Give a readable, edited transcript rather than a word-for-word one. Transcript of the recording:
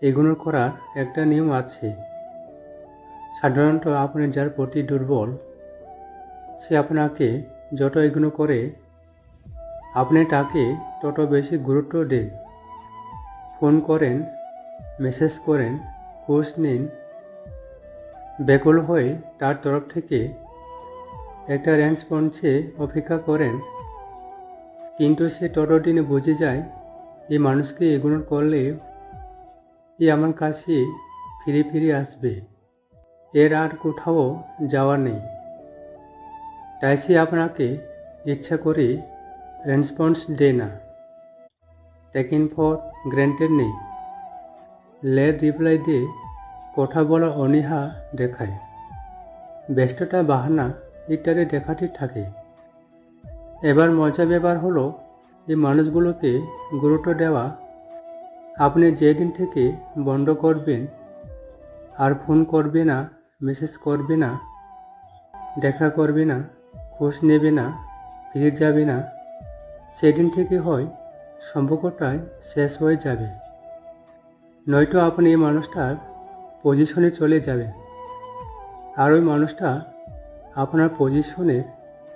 এগুলো করার একটা নিয়ম আছে। সাধারণত আপনি যার প্রতি দুর্বল, সে আপনাকে যত এগুলো করে, আপনি তাকে তত বেশি গুরুত্ব দেন। ফোন করেন, মেসেজ করেন, খোঁজ নিন, ব্যাকুল হয়ে তার তরফ থেকে একটা রেসপন্সে অপেক্ষা করেন। কিন্তু সে ততদিনে বুঝে যায় এই মানুষকে ইগনোর করলে আমার কাছে ফিরে ফিরে আসবে, এর আর কোথাও যাওয়ার নেই। তাই সে আপনাকে ইচ্ছা করে রেসপন্স দেয় না, টেকেন ফর গ্র্যান্টেড নেই, লেট রিপ্লাই দিয়ে কথা বলা অনীহা দেখায়, ব্যস্ততা বাহানা ইত্যাদি দেখাতে থাকে। এবার মজার ব্যাপার হলো এই মানুষগুলোকে গুরুত্ব দেওয়া। আপনি যেদিন থেকে বন্ধ করবেন, আর ফোন করবে না, মেসেজ করবে না, দেখা করবে না, খোঁজ নেবে না, ফিরে যাবে না, সেদিন থেকে হয় সম্পর্কটাই শেষ হয়ে যাবে। নয়তো আপনি এই মানুষটার পজিশনে চলে যাবেন, আর ওই মানুষটা আপনার পজিশনের